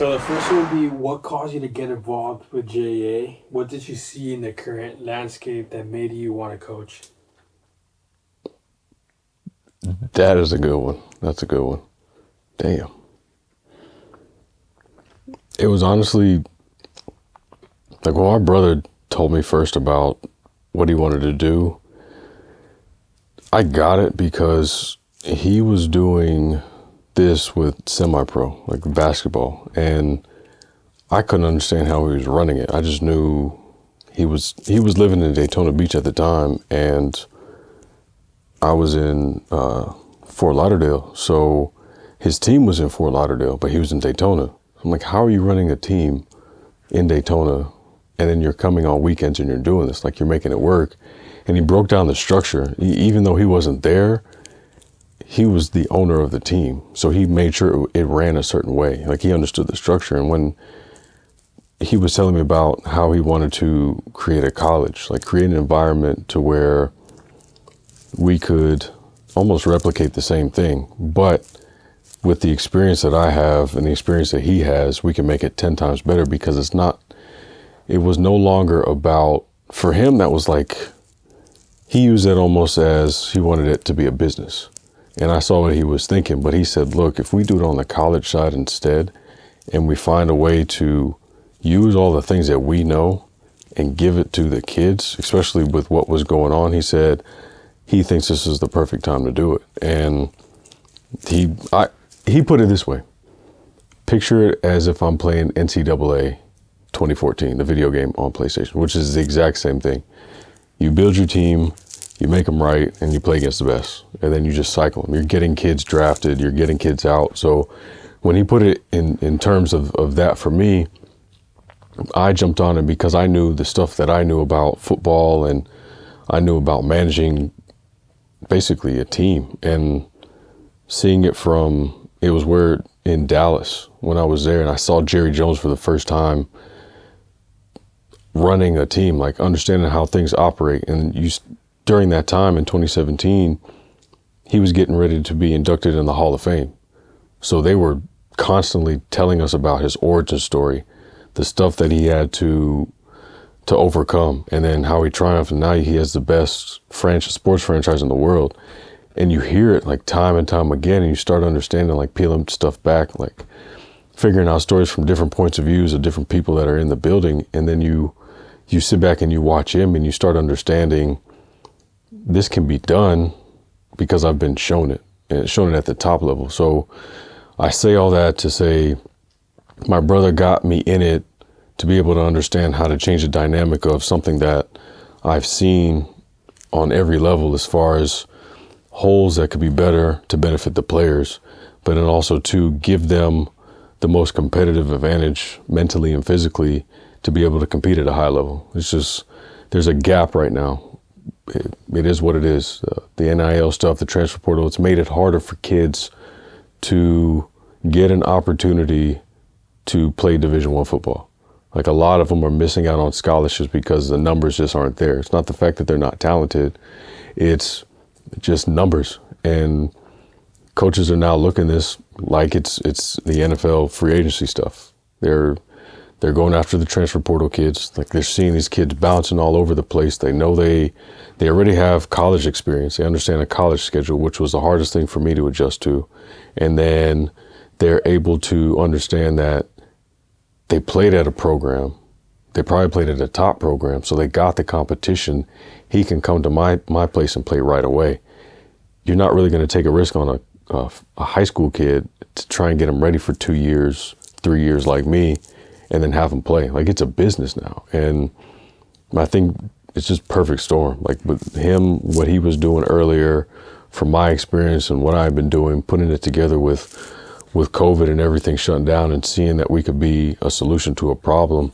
So the first one would be, what caused you to get involved with JA? What did you see in the current landscape that made you want to coach? That is a good one. That's a good one. Damn. It was honestly like when my brother told me first about what he wanted to do, I got it because he was doing this with semi-pro, like basketball, and I couldn't understand how he was running it. I just knew he was living in Daytona Beach at the time, and I was in Fort Lauderdale, so his team was in Fort Lauderdale, but he was in Daytona. I'm like, how are you running a team in Daytona, and then you're coming on weekends and you're doing this? Like, you're making it work. And he broke down the structure. Even though he wasn't there, he was the owner of the team, so he made sure it ran a certain way. Like, he understood the structure. And when he was telling me about how he wanted to create a college, like create an environment to where we could almost replicate the same thing, but with the experience that I have and the experience that he has, we can make it 10 times better, because it was no longer about, for him, that was like, he used it almost as he wanted it to be a business. And I saw what he was thinking, but he said, look, if we do it on the college side instead, and we find a way to use all the things that we know and give it to the kids, especially with what was going on, he said he thinks this is the perfect time to do it. And he put it this way: picture it as if I'm playing NCAA 2014, the video game on PlayStation, which is the exact same thing. You build your team, you make them right, and you play against the best. And then you just cycle them. You're getting kids drafted, you're getting kids out. So when he put it in terms of that for me, I jumped on it because I knew the stuff that I knew about football, and I knew about managing basically a team. And seeing it from, it was where in Dallas when I was there, and I saw Jerry Jones for the first time running a team, like understanding how things operate. And during that time in 2017, he was getting ready to be inducted in the Hall of Fame. So they were constantly telling us about his origin story, the stuff that he had to overcome, and then how he triumphed. And now he has the best sports franchise in the world. And you hear it like time and time again, and you start understanding, like peeling stuff back, like figuring out stories from different points of views of different people that are in the building. And then you sit back and you watch him, and you start understanding this can be done because I've been shown it, and shown it at the top level. So I say all that to say my brother got me in it to be able to understand how to change the dynamic of something that I've seen on every level, as far as holes that could be better to benefit the players, but then also to give them the most competitive advantage mentally and physically to be able to compete at a high level. It's just, there's a gap right now. It is what it is. The NIL stuff, the transfer portal, it's made it harder for kids to get an opportunity to play Division I football. Like, a lot of them are missing out on scholarships because the numbers just aren't there. It's not the fact that they're not talented, it's just numbers. And coaches are now looking at this like it's the NFL free agency stuff. They're going after the transfer portal kids. Like, they're seeing these kids bouncing all over the place. They know they already have college experience. They understand a college schedule, which was the hardest thing for me to adjust to. And then they're able to understand that they played at a program. They probably played at a top program, so they got the competition. He can come to my place and play right away. You're not really going to take a risk on a high school kid to try and get him ready for 2 years, 3 years like me, and then have him play. Like, it's a business now. And I think it's just perfect storm. Like, with him, what he was doing earlier, from my experience and what I've been doing, putting it together with COVID and everything shutting down, and seeing that we could be a solution to a problem,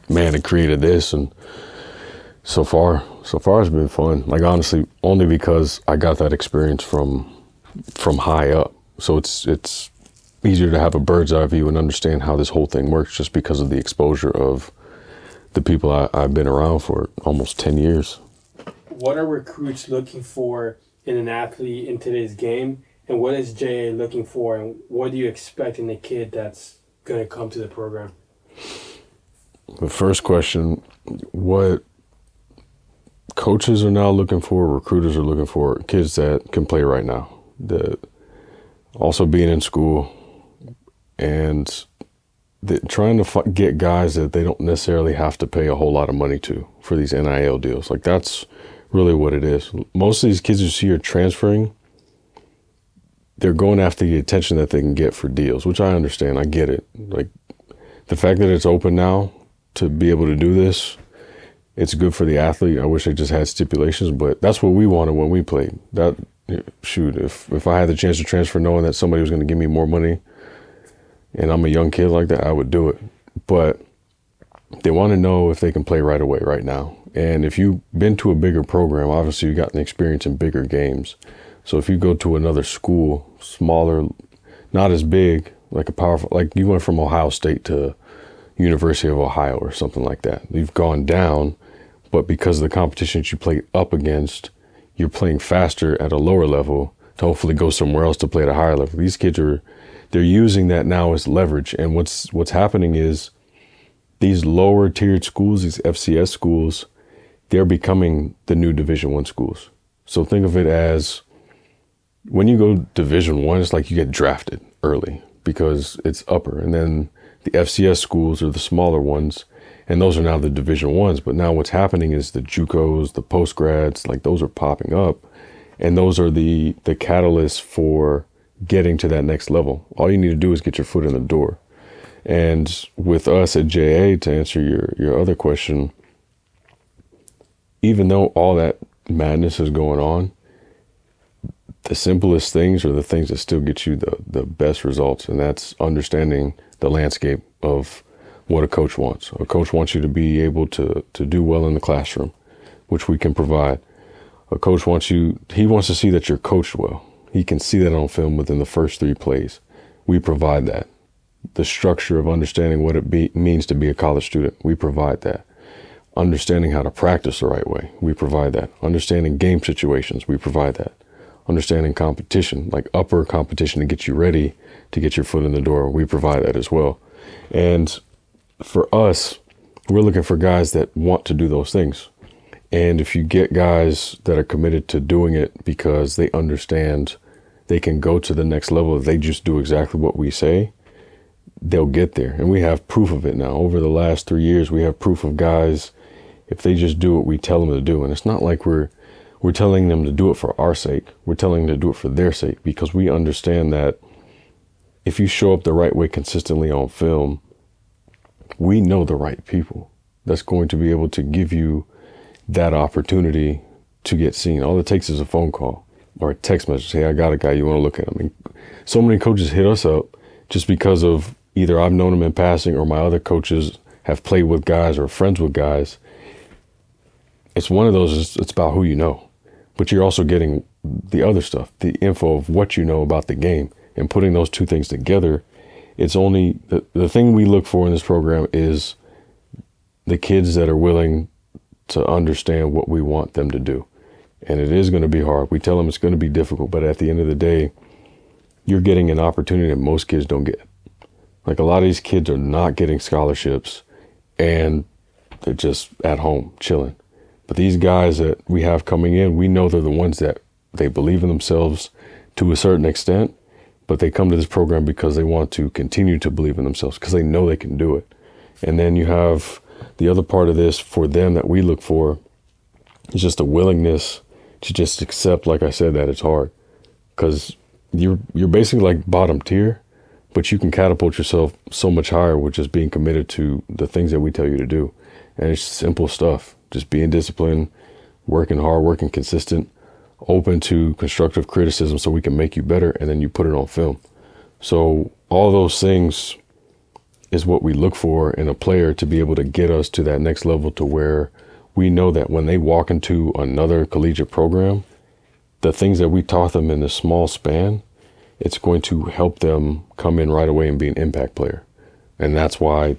man, it created this. And so far it's been fun. Like, honestly, only because I got that experience from high up. So it's easier to have a bird's eye view and understand how this whole thing works, just because of the exposure of the people I've been around for almost 10 years. What are recruits looking for in an athlete in today's game? And what is JA looking for? And what do you expect in a kid that's going to come to the program? The first question, what coaches are now looking for, recruiters are looking for, kids that can play right now. Also being in school and trying to get guys that they don't necessarily have to pay a whole lot of money to for these NIL deals. Like, that's really what it is. Most of these kids you see are transferring. They're going after the attention that they can get for deals, which I understand. I get it. Like, the fact that it's open now to be able to do this, it's good for the athlete. I wish they just had stipulations, but that's what we wanted when we played. If I had the chance to transfer knowing that somebody was going to give me more money and I'm a young kid like that, I would do it. But they want to know if they can play right away, right now. And if you've been to a bigger program, obviously you've gotten experience in bigger games. So if you go to another school, smaller, not as big, like you went from Ohio State to University of Ohio or something like that. You've gone down, but because of the competition that you played up against, you're playing faster at a lower level to hopefully go somewhere else to play at a higher level. These kids they're using that now as leverage. And what's happening is these lower tiered schools, these FCS schools, they're becoming the new Division I schools. So think of it as when you go Division I, it's like you get drafted early because it's upper. And then the FCS schools are the smaller ones, and those are now the Division I's. But now what's happening is the JUCOs, the postgrads, like those are popping up, and those are the catalysts for getting to that next level. All you need to do is get your foot in the door. And with us at JA, to answer your other question, even though all that madness is going on, the simplest things are the things that still get you the best results, and that's understanding the landscape of what a coach wants. A coach wants you to be able to do well in the classroom, which we can provide. A coach wants to see that you're coached well. He can see that on film within the first 3 plays. We provide that. The structure of understanding what it means to be a college student, we provide that. Understanding how to practice the right way, we provide that. Understanding game situations, we provide that. Understanding competition, like upper competition to get you ready to get your foot in the door, we provide that as well. And for us, we're looking for guys that want to do those things. And if you get guys that are committed to doing it because they understand they can go to the next level if they just do exactly what we say, they'll get there. And we have proof of it now. Over the last 3 years, we have proof of guys, if they just do what we tell them to do. And it's not like we're telling them to do it for our sake. We're telling them to do it for their sake, because we understand that if you show up the right way consistently on film, we know the right people that's going to be able to give you that opportunity to get seen. All it takes is a phone call or a text message. Hey, I got a guy, you want to look at him? And so many coaches hit us up just because of either I've known them in passing or my other coaches have played with guys or friends with guys. It's one of those, it's about who you know. But you're also getting the other stuff, the info of what you know about the game, and putting those two things together. It's only the thing we look for in this program is the kids that are willing to understand what we want them to do. And it is going to be hard. We tell them it's going to be difficult, but at the end of the day, you're getting an opportunity that most kids don't get. Like, a lot of these kids are not getting scholarships and they're just at home chilling. But these guys that we have coming in, we know they're the ones that they believe in themselves to a certain extent, but they come to this program because they want to continue to believe in themselves because they know they can do it. And then you have the other part of this for them that we look for is just a willingness to just accept, like I said, that it's hard, because you're basically like bottom tier, but you can catapult yourself so much higher with just being committed to the things that we tell you to do. And it's simple stuff. Just being disciplined, working hard, working consistent, open to constructive criticism so we can make you better, and then you put it on film. So all those things is what we look for in a player to be able to get us to that next level, to where we know that when they walk into another collegiate program, the things that we taught them in this small span, it's going to help them come in right away and be an impact player. And that's why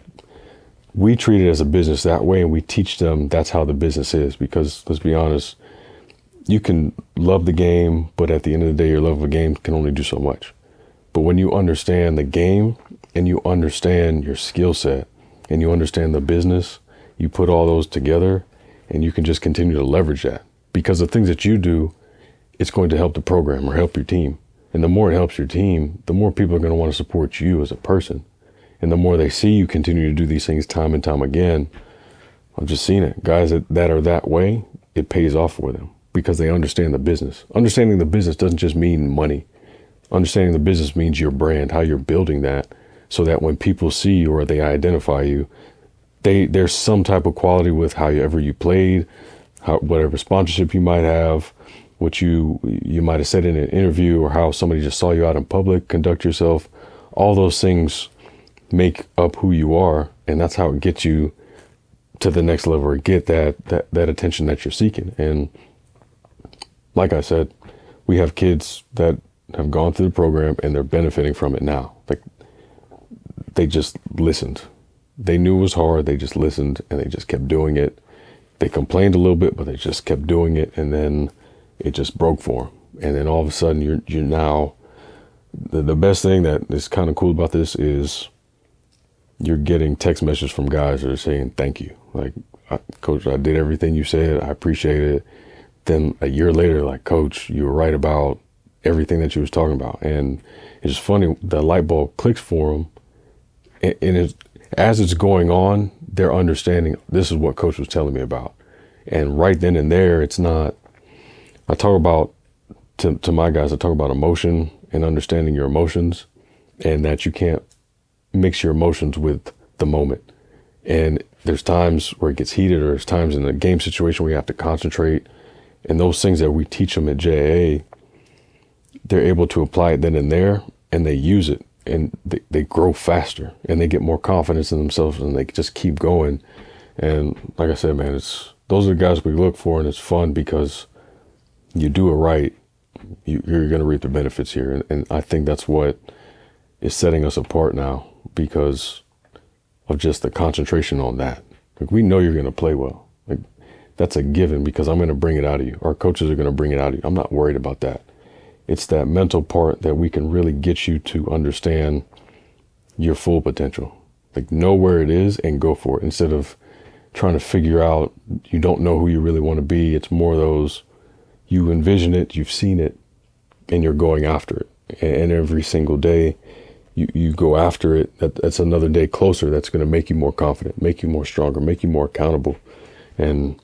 we treat it as a business that way, and we teach them that's how the business is. Because let's be honest, you can love the game, but at the end of the day, your love of a game can only do so much. But when you understand the game and you understand your skill set and you understand the business, you put all those together and you can just continue to leverage that. Because the things that you do, it's going to help the program or help your team. And the more it helps your team, the more people are going to want to support you as a person. And the more they see you continue to do these things time and time again, I've just seen it. Guys that are that way, it pays off for them because they understand the business. Understanding the business doesn't just mean money. Understanding the business means your brand, how you're building that, so that when people see you or they identify you, there's some type of quality with however you played, whatever sponsorship you might have, what you might have said in an interview, or how somebody just saw you out in public, conduct yourself. All those things make up who you are, and that's how it gets you to the next level, or get that attention that you're seeking. And like I said, we have kids that have gone through the program and they're benefiting from it now. Like, they just listened. They knew it was hard. They just listened and they just kept doing it. They complained a little bit, but they just kept doing it. And then it just broke for them. And then all of a sudden you're now, the best thing that is kind of cool about this is you're getting text messages from guys that are saying, thank you. Like, Coach, I did everything you said. I appreciate it. Then a year later, like, Coach, you were right about everything that you was talking about. And it's funny, the light bulb clicks for them. And as it's going on, they're understanding, this is what Coach was telling me about. And right then and there, it's not, I talk about, to my guys, I talk about emotion and understanding your emotions, and that you can't mix your emotions with the moment. And there's times where it gets heated, or there's times in a game situation where you have to concentrate. And those things that we teach them at JAA, they're able to apply it then and there, and they use it, and they grow faster, and they get more confidence in themselves, and they just keep going. And like I said, man, those are the guys we look for, and it's fun because you do it right, you're going to reap the benefits here. And I think that's what is setting us apart now, because of just the concentration on that. Like, we know you're going to play well. Like, that's a given, because I'm going to bring it out of you. Our coaches are going to bring it out of you. I'm not worried about that. It's that mental part that we can really get you to understand your full potential. Like, know where it is and go for it, instead of trying to figure out, you don't know who you really want to be. It's more those, you envision it, you've seen it, and you're going after it. And every single day you go after it, that's another day closer. That's going to make you more confident, make you more stronger, make you more accountable. And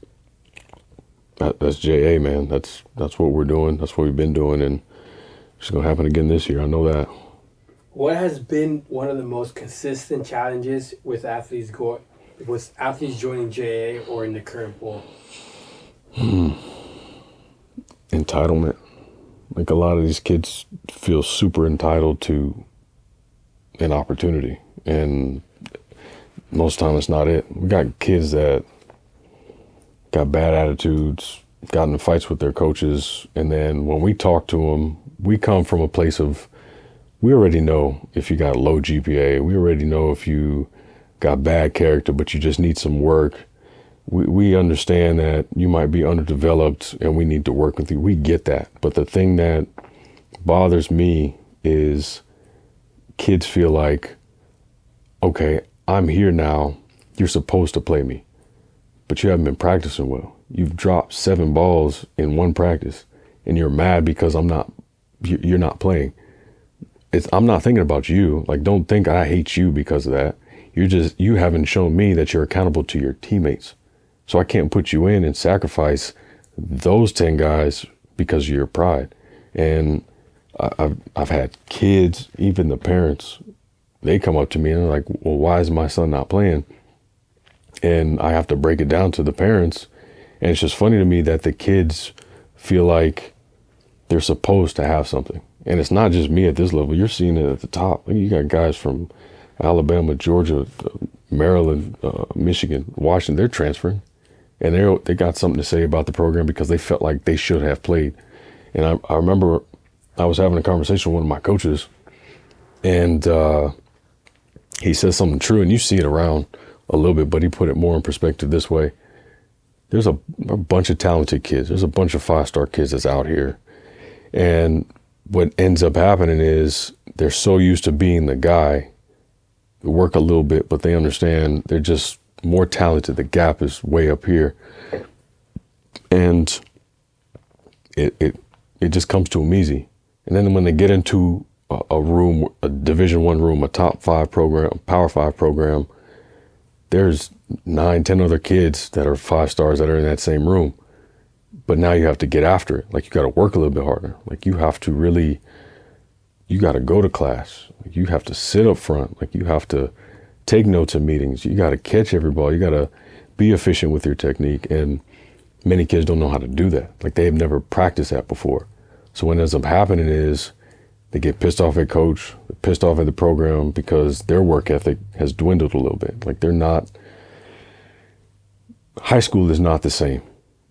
that's JA, man. That's what we're doing. That's what we've been doing. And it's going to happen again this year. I know that. What has been one of the most consistent challenges with athletes joining JA or in the current bowl? Entitlement. Like, a lot of these kids feel super entitled to an opportunity, and most of the time it's not it. We got kids that got bad attitudes, got in fights with their coaches, and then when we talk to them, we come from a place of, we already know if you got low GPA, we already know if you got bad character, but you just need some work. We understand that you might be underdeveloped and we need to work with you. We get that. But the thing that bothers me is kids feel like, okay, I'm here now. You're supposed to play me, but you haven't been practicing well. You've dropped 7 balls in one practice and you're mad because you're not playing. I'm not thinking about you. Like, don't think I hate you because of that. You haven't shown me that you're accountable to your teammates. So I can't put you in and sacrifice those 10 guys because of your pride. And I've had kids, even the parents, they come up to me and they're like, well, why is my son not playing? And I have to break it down to the parents. And it's just funny to me that the kids feel like they're supposed to have something. And it's not just me at this level. You're seeing it at the top. You got guys from Alabama, Georgia, Maryland, Michigan, Washington. They're transferring. And they got something to say about the program because they felt like they should have played. And I remember I was having a conversation with one of my coaches, and he said something true, and you see it around a little bit, but he put it more in perspective this way. There's a bunch of talented kids. There's a bunch of 5-star kids that's out here. And what ends up happening is they're so used to being the guy, work a little bit, but they understand they're just more talented. The gap is way up here. And it just comes to them easy. And then when they get into a room, a Division I room, a top 5 program, Power 5 program, there's 9, 10 other kids that are 5 stars that are in that same room. But now you have to get after it. Like, you got to work a little bit harder. Like, you have to really, you got to go to class. Like, you have to sit up front. Like, you have to take notes in meetings. You got to catch every ball. You got to be efficient with your technique. And many kids don't know how to do that. Like, they've never practiced that before. So what ends up happening is they get pissed off at coach, pissed off at the program because their work ethic has dwindled a little bit. Like, they're not, high school is not the same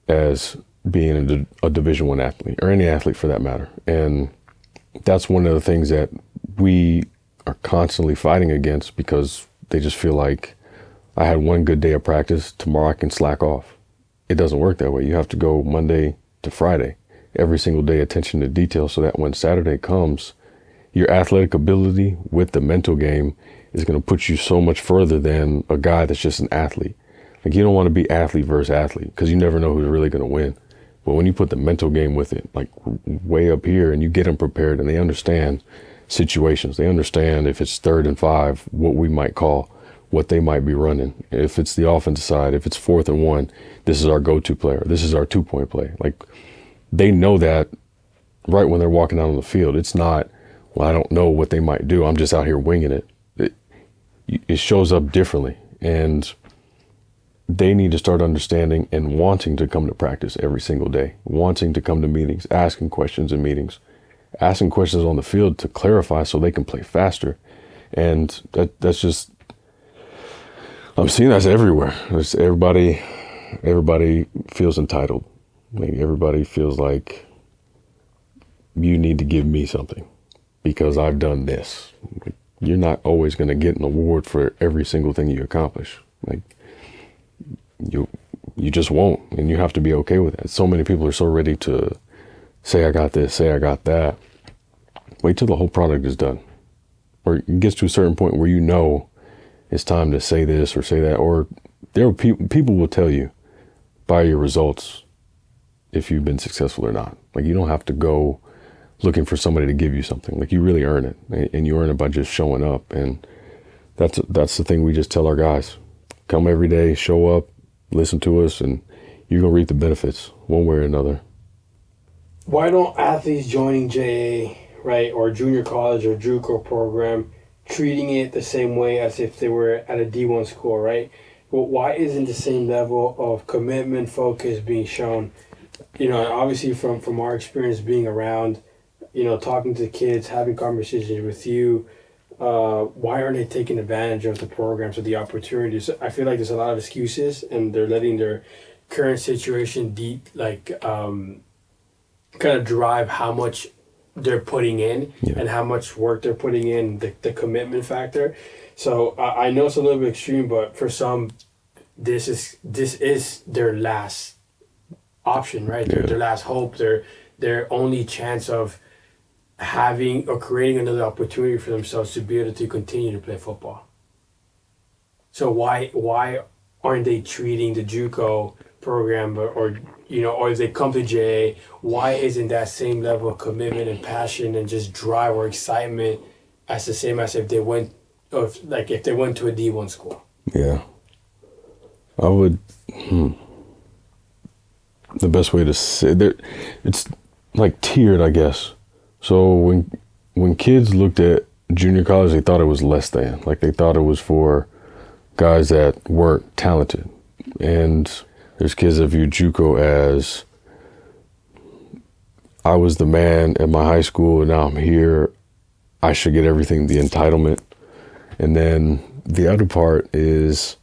as being a Division I athlete, or any athlete for that matter. And that's one of the things that we are constantly fighting against, because they just feel like, I had one good day of practice, tomorrow I can slack off. It doesn't work that way. You have to go Monday to Friday, every single day, attention to detail, so that when Saturday comes, your athletic ability with the mental game is going to put you so much further than a guy that's just an athlete. Like, you don't want to be athlete versus athlete, because you never know who's really going to win. But when you put the mental game with it, like way up here, and you get them prepared, and they understand situations, they understand if it's 3rd and 5, what we might call, what they might be running. If it's the offensive side, if it's 4th and 1, this is our go-to player. This is our 2-point play. Like, they know that right when they're walking out on the field. It's not, well, I don't know what they might do, I'm just out here winging it. It shows up differently. And they need to start understanding and wanting to come to practice every single day, wanting to come to meetings, asking questions in meetings, asking questions on the field to clarify so they can play faster. And that's just, I'm seeing that everywhere. Everybody feels entitled. Like, everybody feels like, you need to give me something because I've done this. Like, you're not always going to get an award for every single thing you accomplish. Like, you just won't, and you have to be okay with that. So many people are so ready to say, I got this, say I got that. Wait till the whole product is done, or it gets to a certain point where you know it's time to say this or say that. Or there are people will tell you by your results if you've been successful or not. Like, you don't have to go looking for somebody to give you something. Like, you really earn it, and you earn it by just showing up. And that's the thing we just tell our guys: come every day, show up, listen to us, and you're going to reap the benefits one way or another. Why don't athletes joining JA, right, or junior college or JUCO program, treating it the same way as if they were at a D1 school, right? Well, why isn't the same level of commitment, focus being shown? You know, obviously from our experience being around, you know, talking to the kids, having conversations with you, why aren't they taking advantage of the programs or the opportunities? I feel like there's a lot of excuses, and they're letting their current situation kind of drive how much they're putting in and how much work they're putting in, the commitment factor. So I know it's a little bit extreme, but for some, this is their last option, right? Yeah. Their last hope, their only chance of having or creating another opportunity for themselves to be able to continue to play football. So why aren't they treating the JUCO program or if they come to JA, why isn't that same level of commitment and passion and just drive or excitement as the same as if they went to a D1 school? Yeah. I would the best way to say that, it's like tiered, I guess. So when kids looked at junior college, they thought it was less than. Like, they thought it was for guys that weren't talented. And there's kids that view JUCO as, I was the man at my high school and now I'm here, I should get everything, the entitlement. And then the other part is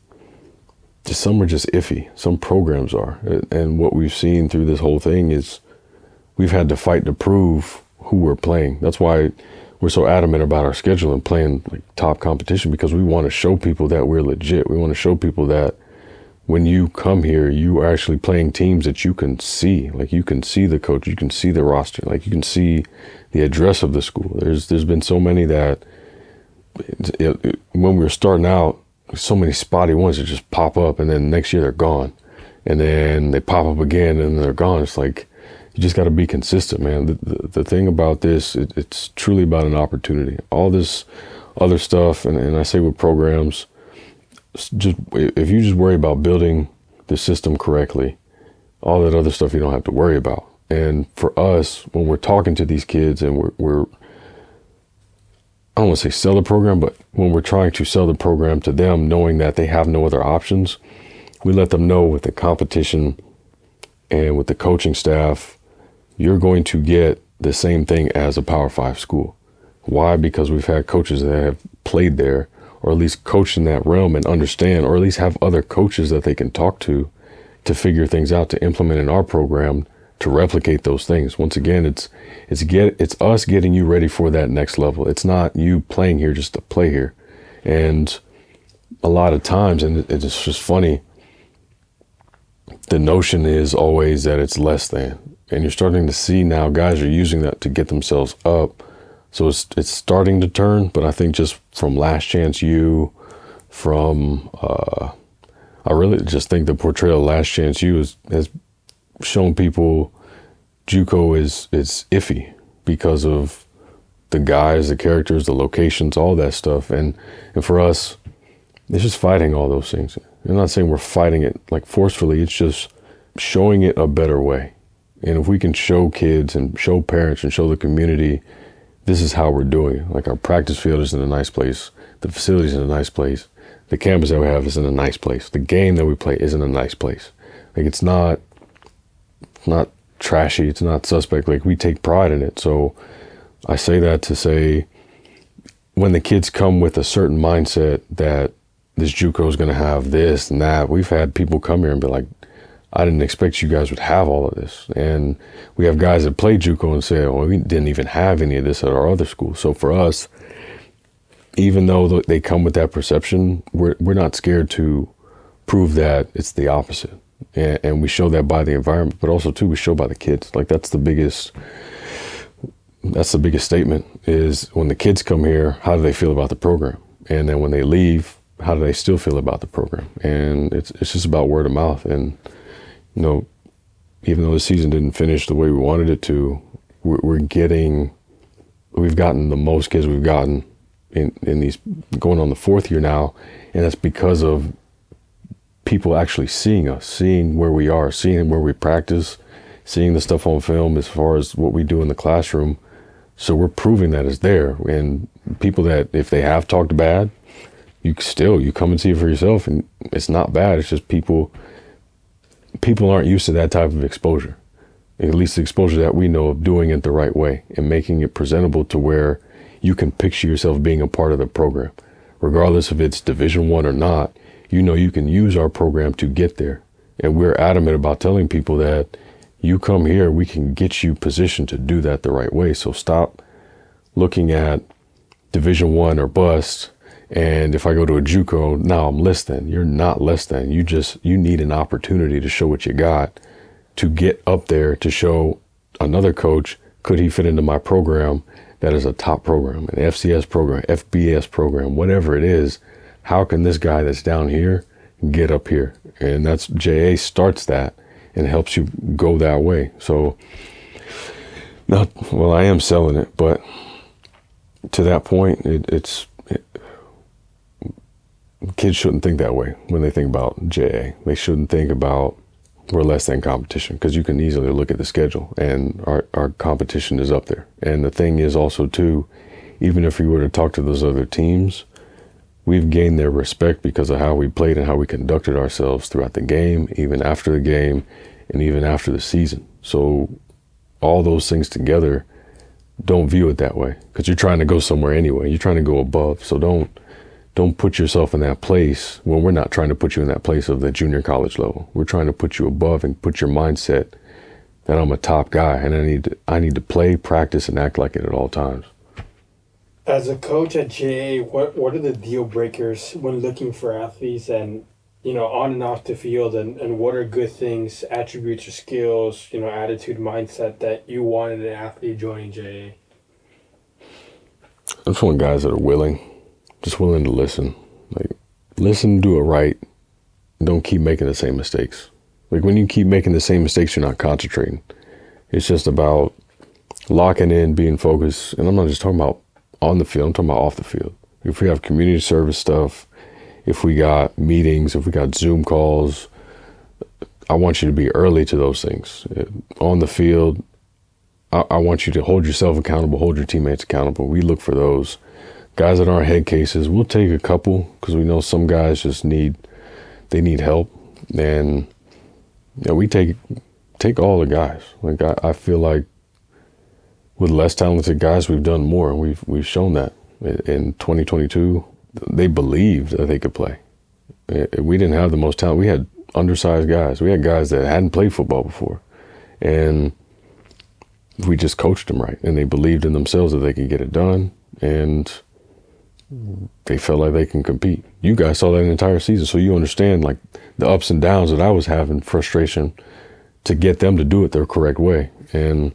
just some are just iffy. Some programs are. And what we've seen through this whole thing is we've had to fight to prove who we're playing. That's why we're so adamant about our schedule and playing like top competition, because we want to show people that we're legit. We want to show people that when you come here, you are actually playing teams that you can see. Like, you can see the coach, you can see the roster, like you can see the address of the school. There's been so many that when we were starting out, so many spotty ones that just pop up, and then next year they're gone, and then they pop up again and they're gone. It's like, you just got to be consistent, man. The thing about this, it's truly about an opportunity. All this other stuff, and I say with programs, just if you just worry about building the system correctly, all that other stuff you don't have to worry about. And for us, when we're talking to these kids and we're I don't want to say sell the program, but when we're trying to sell the program to them, knowing that they have no other options, we let them know with the competition and with the coaching staff, you're going to get the same thing as a Power 5 school. Why? Because we've had coaches that have played there, or at least coached in that realm and understand, or at least have other coaches that they can talk to figure things out, to implement in our program, to replicate those things. Once again, it's us getting you ready for that next level. It's not you playing here just to play here. And a lot of times, and it's just funny, the notion is always that it's less than. And you're starting to see now guys are using that to get themselves up. So it's starting to turn, but I think just from Last Chance U, from I really just think the portrayal of Last Chance U has shown people JUCO is iffy because of the guys, the characters, the locations, all that stuff. And for us, it's just fighting all those things. I'm not saying we're fighting it like forcefully, it's just showing it a better way. And if we can show kids and show parents and show the community, this is how we're doing it. Like, our practice field is in a nice place. The facility's in a nice place. The campus that we have is in a nice place. The game that we play is in a nice place. Like, it's not trashy. It's not suspect. Like, we take pride in it. So I say that to say, when the kids come with a certain mindset that this JUCO is going to have this and that, we've had people come here and be like, I didn't expect you guys would have all of this. And we have guys that play JUCO and say, well, we didn't even have any of this at our other school. So for us, even though they come with that perception, we're not scared to prove that it's the opposite. And we show that by the environment, but also too, we show by the kids. Like, that's the biggest statement, is when the kids come here, how do they feel about the program? And then when they leave, how do they still feel about the program? And it's just about word of mouth. And, you know, even though the season didn't finish the way we wanted it to, we've gotten the most kids we've gotten in these, going on the fourth year now. And that's because of people actually seeing us, seeing where we are, seeing where we practice, seeing the stuff on film as far as what we do in the classroom. So we're proving that it's there. And people that, if they have talked bad, you come and see it for yourself, and it's not bad. It's just people aren't used to that type of exposure. At least the exposure that we know of, doing it the right way and making it presentable to where you can picture yourself being a part of the program. Regardless if it's Division I or not, you know you can use our program to get there. And we're adamant about telling people that you come here, we can get you positioned to do that the right way. So stop looking at Division I or bust. And if I go to a JUCO, now I'm less than. You're not less than. You need an opportunity to show what you got, to get up there, to show another coach, could he fit into my program that is a top program, an FCS program, FBS program, whatever it is. How can this guy that's down here get up here? And that's, JA starts that and helps you go that way. So, I am selling it, but to that point, kids shouldn't think that way when they think about JA. They shouldn't think about we're less than competition, because you can easily look at the schedule and our competition is up there. And the thing is also too, even if you were to talk to those other teams, we've gained their respect because of how we played and how we conducted ourselves throughout the game, even after the game, and even after the season. So all those things together, don't view it that way, because you're trying to go somewhere anyway. You're trying to go above. So don't put yourself in that place when we're not trying to put you in that place of the junior college level. We're trying to put you above and put your mindset that I'm a top guy and I need to play, practice, and act like it at all times. As a coach at JA, what are the deal breakers when looking for athletes, and on and off the field, and what are good things, attributes or skills, attitude, mindset that you want in an athlete joining JA? I just want guys that are willing to listen. Like, listen, do it right. Don't keep making the same mistakes. Like, when you keep making the same mistakes, you're not concentrating. It's just about locking in, being focused. And I'm not just talking about on the field, I'm talking about off the field. If we have community service stuff, if we got meetings, if we got Zoom calls, I want you to be early to those things. On the field, I want you to hold yourself accountable, hold your teammates accountable. We look for those. Guys that aren't head cases, we'll take a couple because we know some guys just need help. And we take all the guys. Like, I feel like with less talented guys, we've done more. We've shown that. In 2022, they believed that they could play. We didn't have the most talent. We had undersized guys. We had guys that hadn't played football before. And we just coached them right. And they believed in themselves that they could get it done. And they felt like they can compete. You guys saw that an entire season. So you understand, like, the ups and downs that I was having, frustration to get them to do it their correct way. And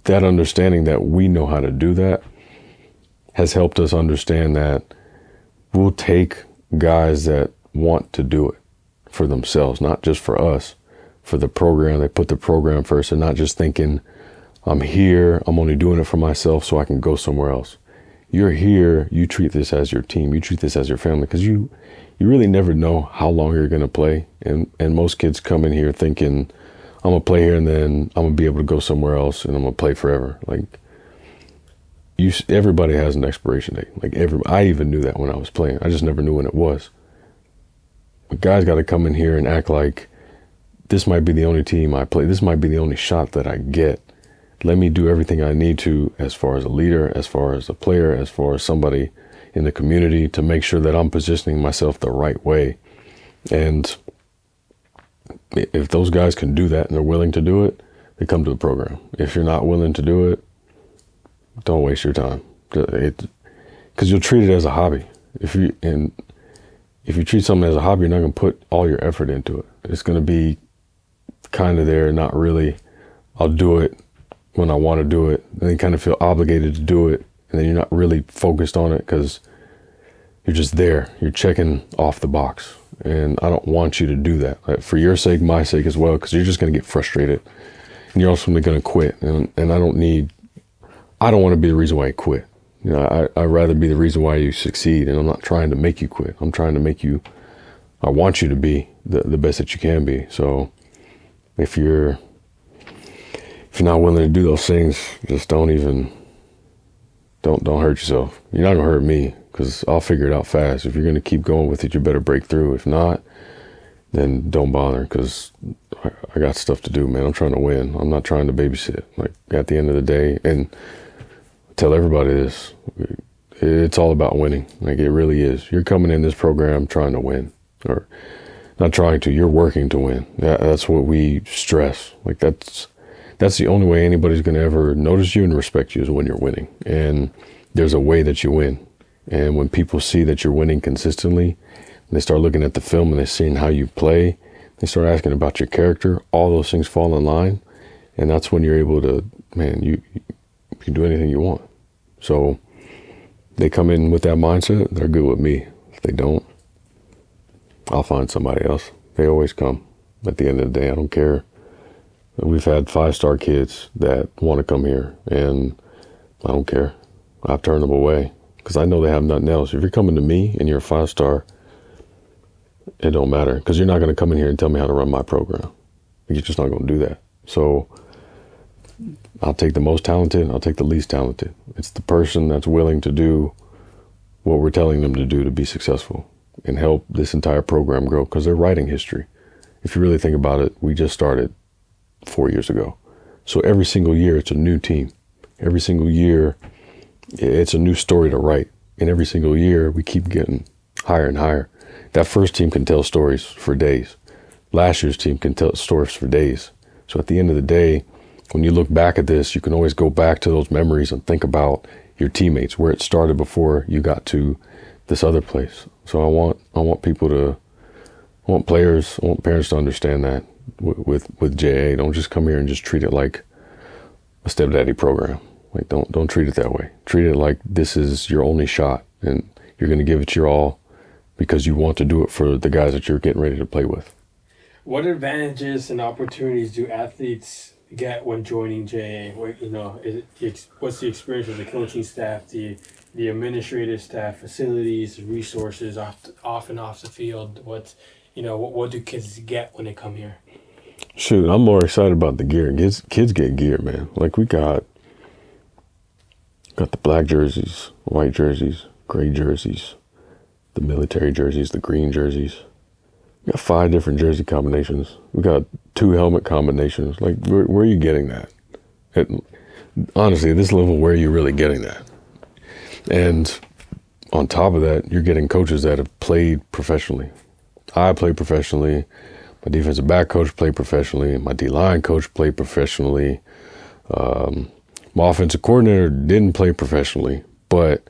that understanding that we know how to do that has helped us understand that we'll take guys that want to do it for themselves, not just for us, for the program. They put the program first and not just thinking, I'm here, I'm only doing it for myself so I can go somewhere else. You're here, you treat this as your team, you treat this as your family, because you really never know how long you're going to play. And most kids come in here thinking, I'm going to play here and then I'm going to be able to go somewhere else and I'm going to play forever. Like, everybody has an expiration date. Like, I even knew that when I was playing. I just never knew when it was. But guys got to come in here and act like this might be the only team I play. This might be the only shot that I get. Let me do everything I need to as far as a leader, as far as a player, as far as somebody in the community to make sure that I'm positioning myself the right way. And if those guys can do that and they're willing to do it, they come to the program. If you're not willing to do it, don't waste your time. Because you'll treat it as a hobby. If you treat something as a hobby, you're not going to put all your effort into it. It's going to be kind of there, not really. I'll do it when I want to do it, and then kind of feel obligated to do it, and then you're not really focused on it because you're just there. You're checking off the box, and I don't want you to do that. For your sake, my sake as well, because you're just going to get frustrated, and you're also going to quit, and I don't want to be the reason why you quit. I'd rather be the reason why you succeed, and I'm not trying to make you quit. I'm trying to make you, I want you to be the best that you can be. So if you're not willing to do those things, just don't hurt yourself. You're not gonna hurt me because I'll figure it out fast. If you're gonna keep going with it, you better break through. If not, then don't bother, because I got stuff to do, man. I'm trying to win. I'm not trying to babysit. Like, at the end of the day, and I tell everybody this, it's all about winning. Like, it really is. You're coming in this program trying to win, or not trying to, you're working to win. That's what we stress. Like, that's the only way anybody's going to ever notice you and respect you, is when you're winning. And there's a way that you win. And when people see that you're winning consistently, they start looking at the film and they're seeing how you play, they start asking about your character, all those things fall in line. And that's when you're able to, man, you can do anything you want. So they come in with that mindset, they're good with me. If they don't, I'll find somebody else. They always come. At the end of the day, I don't care. We've had 5-star kids that want to come here, and I don't care. I've turned them away because I know they have nothing else. If you're coming to me and you're a 5-star, it don't matter, because you're not going to come in here and tell me how to run my program. You're just not going to do that. So I'll take the most talented, I'll take the least talented. It's the person that's willing to do what we're telling them to do to be successful and help this entire program grow, because they're writing history. If you really think about it, we just started 4 years ago. So every single year, it's a new team. Every single year, it's a new story to write. And every single year, we keep getting higher and higher. That first team can tell stories for days. Last year's team can tell stories for days. So at the end of the day, when you look back at this, you can always go back to those memories and think about your teammates, where it started before you got to this other place. So I want players, I want parents to understand that with JA. Don't just come here and just treat it like a stepdaddy program. Like don't treat it that way. Treat it like this is your only shot and you're going to give it your all because you want to do it for the guys that you're getting ready to play with. What advantages and opportunities do athletes get when joining JA? What's the experience of the coaching staff, the administrative staff, facilities, resources off and off the field? What do kids get when they come here? Shoot, I'm more excited about the gear. Kids get gear, man. Like we got the black jerseys, white jerseys, gray jerseys, the military jerseys, the green jerseys. We got 5 different jersey combinations. We got 2 helmet combinations. Like, where are you getting that? Honestly, at this level, where are you really getting that? And on top of that, you're getting coaches that have played professionally. I played professionally. My defensive back coach played professionally. My D-line coach played professionally. My offensive coordinator didn't play professionally, but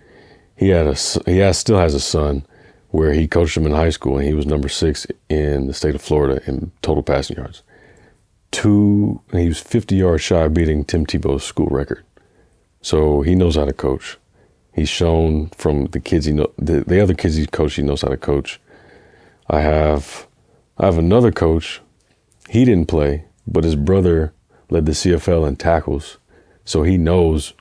he still has a son where he coached him in high school, and he was number 6 in the state of Florida in total passing yards. And he was 50 yards shy of beating Tim Tebow's school record. So he knows how to coach. He's shown from the kids the other kids he's coached, he knows how to coach. I have another coach. He didn't play, but his brother led the CFL in tackles. So he knows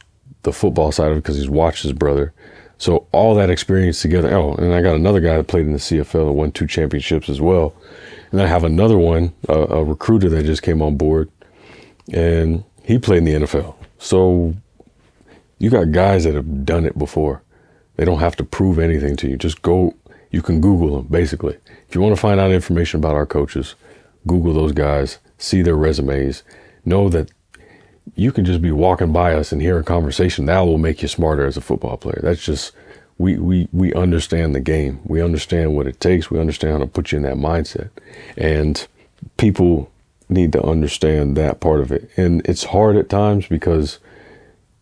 the football side of it because he's watched his brother. So all that experience together. Oh, and I got another guy that played in the CFL and won 2 championships as well. And I have another one, a recruiter that just came on board, and he played in the NFL. So you got guys that have done it before. They don't have to prove anything to you. Just go. You can Google them, basically. If you want to find out information about our coaches, Google those guys, see their resumes, know that you can just be walking by us and hear a conversation. That will make you smarter as a football player. That's just, we understand the game. We understand what it takes. We understand how to put you in that mindset. And people need to understand that part of it. And it's hard at times because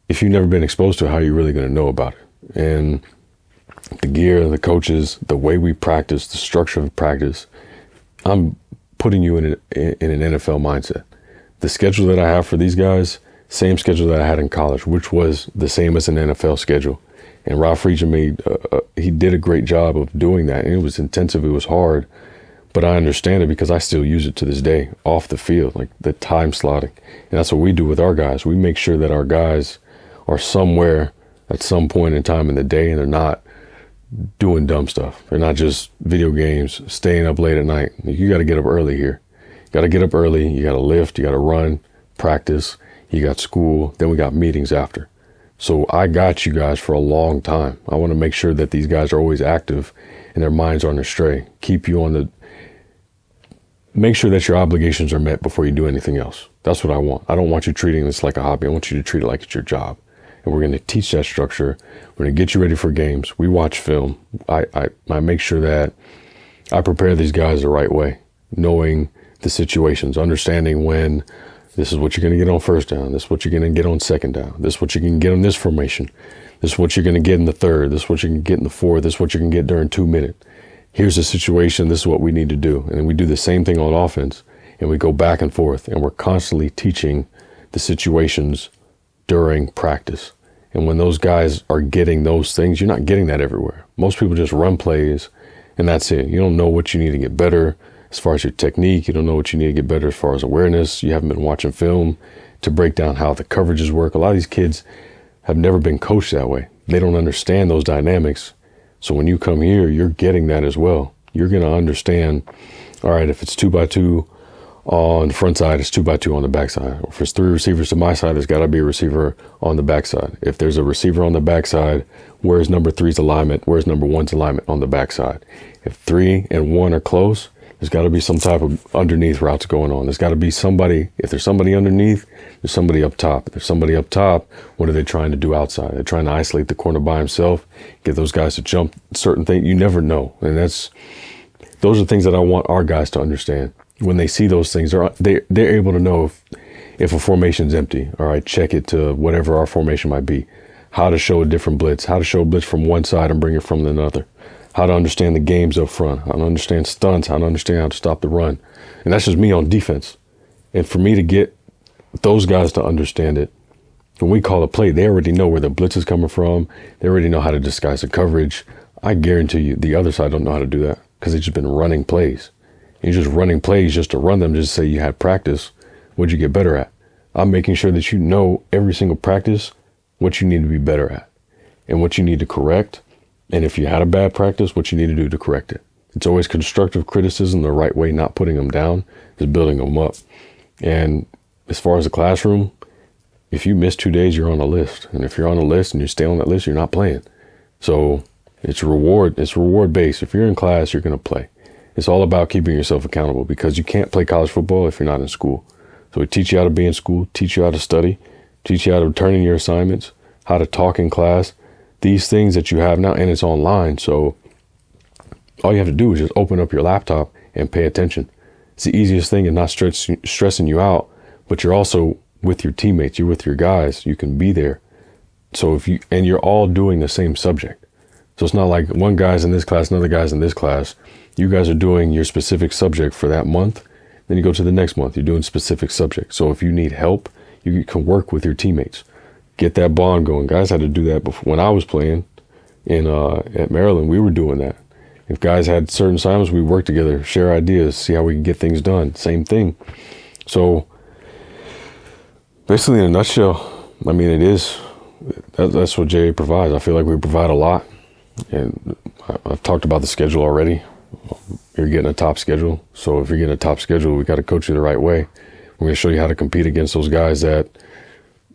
if you've never been exposed to it, how are you really going to know about it? And the gear, the coaches, the way we practice, the structure of practice, I'm putting you in an NFL mindset. The schedule that I have for these guys, same schedule that I had in college, which was the same as an NFL schedule. And Ralph Friedgen he did a great job of doing that. And it was intensive, it was hard, but I understand it because I still use it to this day off the field, like the time slotting. And that's what we do with our guys. We make sure that our guys are somewhere at some point in time in the day and they're not doing dumb stuff. They're not just video games, staying up late at night. You got to get up early here. You got to get up early. You got to lift. You got to run, practice. You got school. Then we got meetings after. So I got you guys for a long time. I want to make sure that these guys are always active and their minds aren't astray. Make sure that your obligations are met before you do anything else. That's what I want. I don't want you treating this like a hobby. I want you to treat it like it's your job. And we're going to teach that structure. We're going to get you ready for games. We watch film. I make sure that I prepare these guys the right way, knowing the situations, understanding when this is what you're going to get on first down. This is what you're going to get on second down. This is what you can get on this formation. This is what you're going to get in the third. This is what you can get in the fourth. This is what you can get during 2 minutes. Here's the situation. This is what we need to do. And then we do the same thing on offense. And we go back and forth. And we're constantly teaching the situations during practice. And when those guys are getting those things, you're not getting that everywhere. Most people just run plays and that's it. You don't know what you need to get better as far as your technique. You don't know what you need to get better as far as awareness. You haven't been watching film to break down how the coverages work. A lot of these kids have never been coached that way. They don't understand those dynamics. So when you come here, you're getting that as well. You're going to understand, all right, if it's 2x2 on the front side, it's 2x2 on the back side. If there's 3 receivers to my side, there's got to be a receiver on the back side. If there's a receiver on the back side, where's number 3's alignment? Where's number 1's alignment on the back side? If 3 and 1 are close, there's got to be some type of underneath routes going on. There's got to be somebody. If there's somebody underneath, there's somebody up top. If there's somebody up top, what are they trying to do outside? They're trying to isolate the corner by himself, get those guys to jump certain things. You never know. And those are things that I want our guys to understand. When they see those things, they're able to know if a formation's empty. All right, check it to whatever our formation might be. How to show a different blitz. How to show a blitz from one side and bring it from another. how to understand the games up front, how to understand stunts, how to understand how to stop the run. And that's just me on defense. And for me to get those guys to understand it, when we call a play, they already know where the blitz is coming from. They already know how to disguise the coverage. I guarantee you the other side don't know how to do that because they've just been running plays. And you're just running plays just to run them, just to say you had practice. What'd you get better at? I'm making sure that you know every single practice what you need to be better at and what you need to correct. And if you had a bad practice, what you need to do to correct it. It's always constructive criticism, the right way, not putting them down, is building them up. And as far as the classroom, if you miss 2 days, you're on a list. And if you're on a list and you stay on that list, you're not playing. So it's reward based. If you're in class, you're going to play. It's all about keeping yourself accountable because you can't play college football if you're not in school. So we teach you how to be in school, teach you how to study, teach you how to turn in your assignments, how to talk in class, these things that you have now, and it's online. So all you have to do is just open up your laptop and pay attention. It's the easiest thing and not stressing you out, but you're also with your teammates, you're with your guys, you can be there. So you're all doing the same subject. So it's not like one guy's in this class, another guy's in this class. You guys are doing your specific subject for that month. Then you go to the next month, you're doing specific subjects. So if you need help, you can work with your teammates. Get that bond going. Guys had to do that before. When I was playing at Maryland, we were doing that. If guys had certain assignments, we worked together, share ideas, see how we can get things done. Same thing. So basically, in a nutshell, I mean, that's what JA provides. I feel like we provide a lot. And I've talked about the schedule already. You're getting a top schedule. So if you're getting a top schedule, we got to coach you the right way. We're going to show you how to compete against those guys that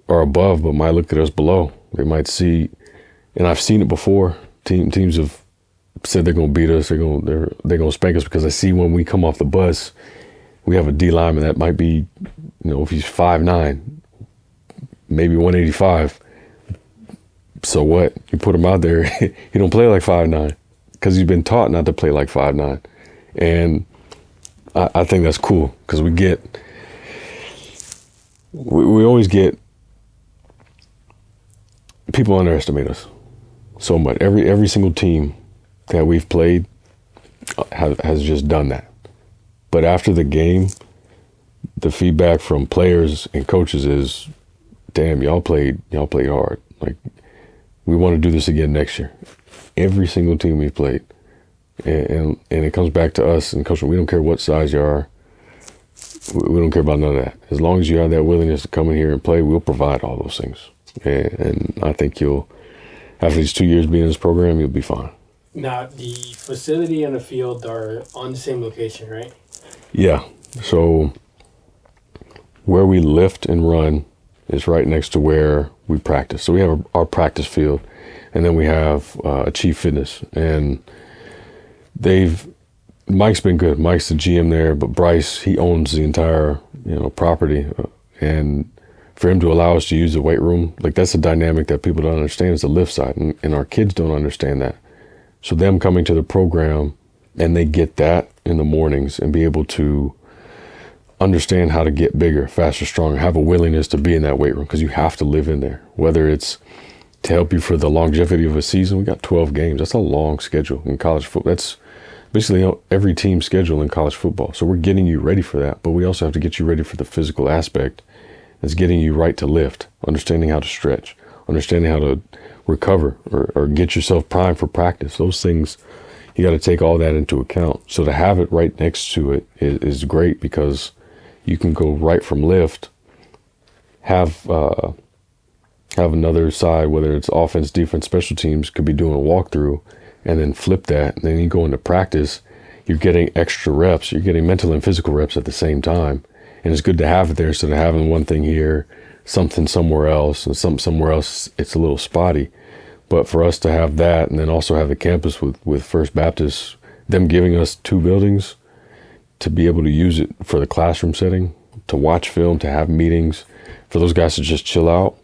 are above but might look at us below. They might see, and I've seen it before. Teams have said they're going to beat us. They're going to spank us because I see when we come off the bus, we have a D lineman that might be, if he's 5'9", maybe 185. So what? You put him out there, he don't play like 5'9", because he's been taught not to play like 5'9". And I think that's cool because we always get, people underestimate us so much. Every single team that we've played has just done that. But after the game, the feedback from players and coaches is, damn, y'all played hard. Like, we want to do this again next year. Every single team we've played. And it comes back to us and coaching. We don't care what size you are. We don't care about none of that. As long as you have that willingness to come in here and play, we'll provide all those things. And I think after these 2 years being in this program, you'll be fine. Now, the facility and the field are on the same location, right? Yeah. So where we lift and run is right next to where we practice. So we have our practice field, and then we have Chief Fitness. And Mike's been good. Mike's the GM there, but Bryce, he owns the entire property. And for him to allow us to use the weight room, like, that's a dynamic that people don't understand, is the lift side. And our kids don't understand that. So them coming to the program and they get that in the mornings and be able to understand how to get bigger, faster, stronger, have a willingness to be in that weight room, because you have to live in there. Whether it's to help you for the longevity of a season, we got 12 games. That's a long schedule in college football. That's basically every team's schedule in college football. So we're getting you ready for that, but we also have to get you ready for the physical aspect. That's getting you right to lift, understanding how to stretch, understanding how to recover or get yourself primed for practice. Those things, you got to take all that into account. So to have it right next to it is great, because you can go right from lift, have another side, whether it's offense, defense, special teams, could be doing a walkthrough, and then flip that. And then you go into practice, you're getting extra reps. You're getting mental and physical reps at the same time. And it's good to have it there instead of having one thing here, something somewhere else, and something somewhere else, it's a little spotty. But for us to have that, and then also have the campus with First Baptist, them giving us 2 buildings to be able to use it for the classroom setting, to watch film, to have meetings, for those guys to just chill out.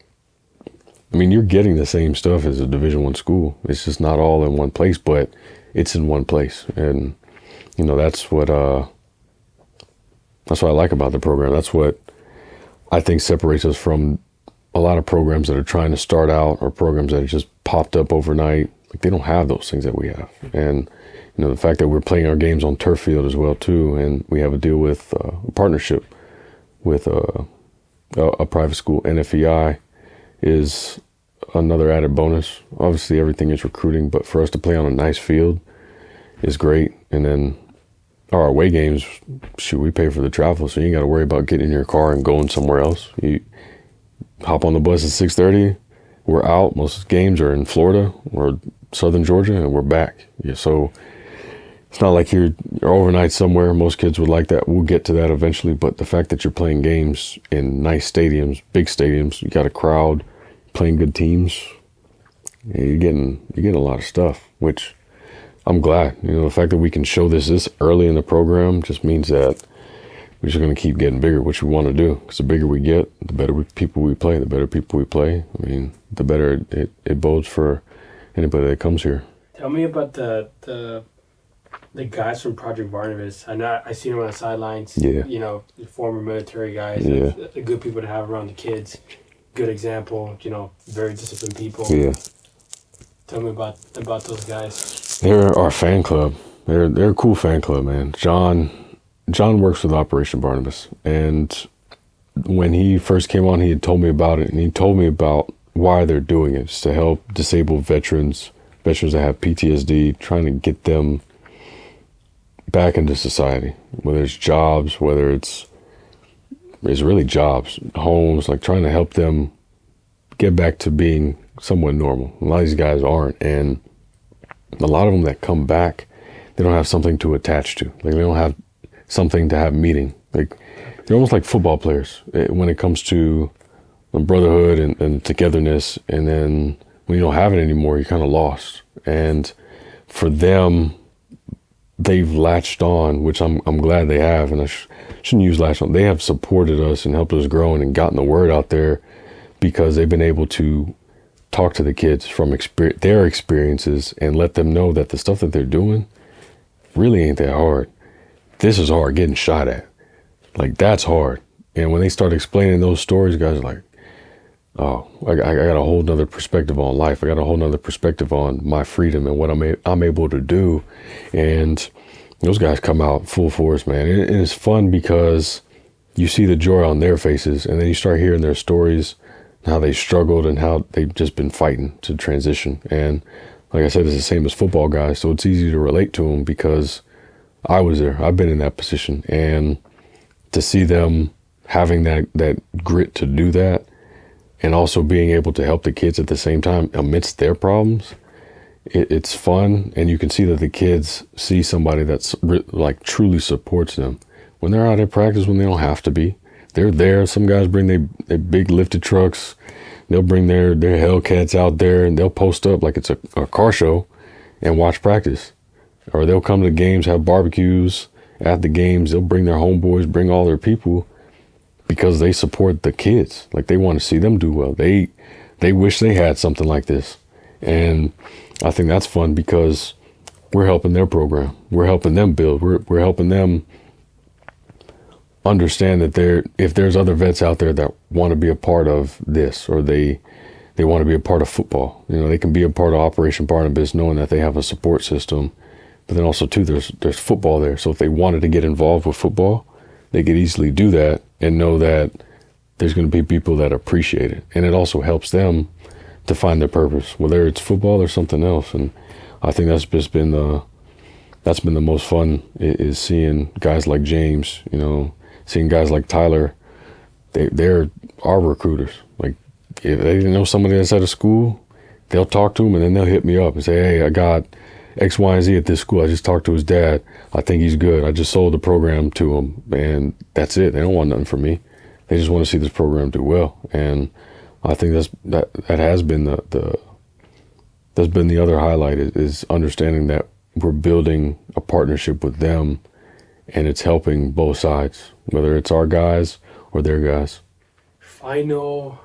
I mean, you're getting the same stuff as a Division I school. It's just not all in one place, but it's in one place. And, that's what I like about the program. That's what I think separates us from a lot of programs that are trying to start out, or programs that have just popped up overnight. Like, they don't have those things that we have. And, you know, the fact that we're playing our games on turf field as well, too, and we have a deal with a partnership with a private school, NFEI, is another added bonus. Obviously, everything is recruiting, but for us to play on a nice field is great. And then our away games, shoot, we pay for the travel, so you ain't got to worry about getting in your car and going somewhere else. You hop on the bus at 6:30, we're out. Most games are in Florida or Southern Georgia, and we're back. Yeah, so it's not like you're overnight somewhere. Most kids would like that. We'll get to that eventually, but the fact that you're playing games in nice stadiums, big stadiums, you got a crowd, playing good teams, you're getting a lot of stuff, which I'm glad. You know, the fact that we can show this early in the program just means that we're just going to keep getting bigger, which we want to do. Because the bigger we get, the better people we play. The better people we play, I mean, the better it bodes for anybody that comes here. Tell me about the guys from Project Barnabas. I know I seen them on the sidelines. Yeah. You know, former military guys. Yeah. Good people to have around the kids. Good example. You know, very disciplined people. Yeah. Tell me about those guys. They're our fan club. They're a cool fan club, man. John works with Operation Barnabas, and when he first came on, he had told me about it, and he told me about why they're doing it. It's to help disabled veterans that have PTSD, trying to get them back into society, whether it's jobs, whether it's really jobs, homes, like trying to help them get back to being somewhat normal. A lot of these guys aren't, and a lot of them that come back, they don't have something to attach to. Like, they don't have something to have meaning. Like, they're almost like football players when it comes to brotherhood and togetherness. And then when you don't have it anymore, you're kind of lost. And for them, they've latched on, which I'm glad they have. And I shouldn't use latched on. They have supported us and helped us grow and gotten the word out there, because they've been able to talk to the kids from their experiences and let them know that the stuff that they're doing really ain't that hard. This is hard, getting shot at. Like, that's hard. And when they start explaining those stories, guys are like, oh, I got a whole nother perspective on life. I got a whole nother perspective on my freedom and what I'm able to do. And those guys come out full force, man. And it's fun because you see the joy on their faces, and then you start hearing their stories, how they struggled and how they've just been fighting to transition. And like I said, it's the same as football guys, so it's easy to relate to them because I was there. I've been in that position, and to see them having that grit to do that, and also being able to help the kids at the same time amidst their problems, it's fun. And you can see that the kids see somebody that's like truly supports them when they're out at practice, when they don't have to be. They're there. Some guys bring their big lifted trucks. They'll bring their Hellcats out there, and they'll post up like it's a car show and watch practice. Or they'll come to games, have barbecues at the games. They'll bring their homeboys, bring all their people, because they support the kids. Like, they want to see them do well. They wish they had something like this. And I think that's fun because we're helping their program. We're helping them build. We're helping them understand that if there's other vets out there that want to be a part of this, or they want to be a part of football, you know, they can be a part of Operation Barnabas, knowing that they have a support system. But then also too, there's football there. So if they wanted to get involved with football, they could easily do that and know that there's going to be people that appreciate it. And it also helps them to find their purpose, whether it's football or something else. And I think that's been the most fun, is seeing guys like James, you know, seeing guys like Tyler. They're our recruiters. Like, if they know somebody that's at a school, they'll talk to them, and then they'll hit me up and say, hey, I got X, Y, and Z at this school. I just talked to his dad. I think he's good. I just sold the program to him, and that's it. They don't want nothing from me. They just want to see this program do well. And I think that has been that's been the other highlight, is understanding that we're building a partnership with them, and it's helping both sides, whether it's our guys or their guys. Final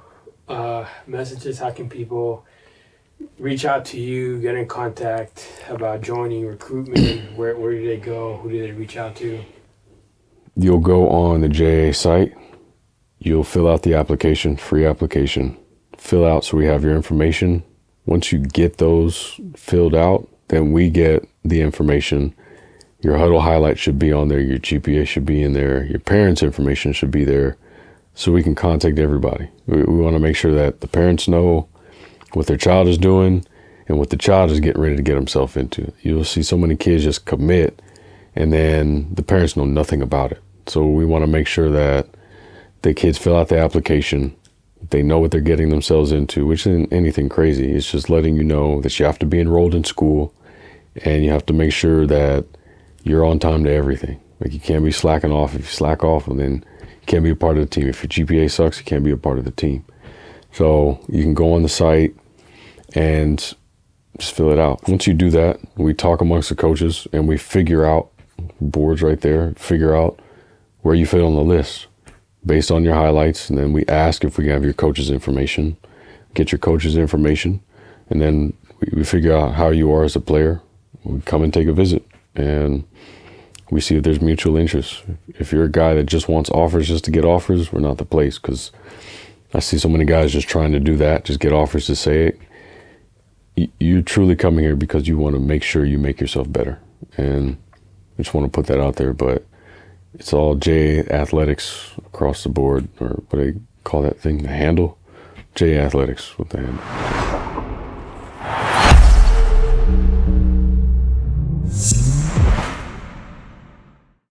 messages. How can people reach out to you, get in contact about joining recruitment? Where do they go? Who do they reach out to? You'll go on the JA site. You'll fill out the application, free application. Fill out so we have your information. Once you get those filled out, then we get the information. Your huddle highlight should be on there. Your GPA should be in there. Your parents' information should be there, so we can contact everybody. We want to make sure that the parents know what their child is doing and what the child is getting ready to get himself into. You'll see so many kids just commit, and then the parents know nothing about it. So we want to make sure that the kids fill out the application. They know what they're getting themselves into, which isn't anything crazy. It's just letting you know that you have to be enrolled in school, and you have to make sure that you're on time to everything. Like, you can't be slacking off. If you slack off, and then you can't be a part of the team. If your GPA sucks, you can't be a part of the team. So you can go on the site and just fill it out. Once you do that, we talk amongst the coaches, and we figure out, boards right there, figure out where you fit on the list based on your highlights. And then we ask if we have your coach's information, get your coach's information, and then we figure out how you are as a player. We come and take a visit, and we see if there's mutual interest. If you're a guy that just wants offers just to get offers, we're not the place, because I see so many guys just trying to do that, just get offers to say it. You're truly coming here because you want to make sure you make yourself better. And I just want to put that out there, but it's all J Athletics across the board, or what do they call that thing, the handle? J Athletics with the handle.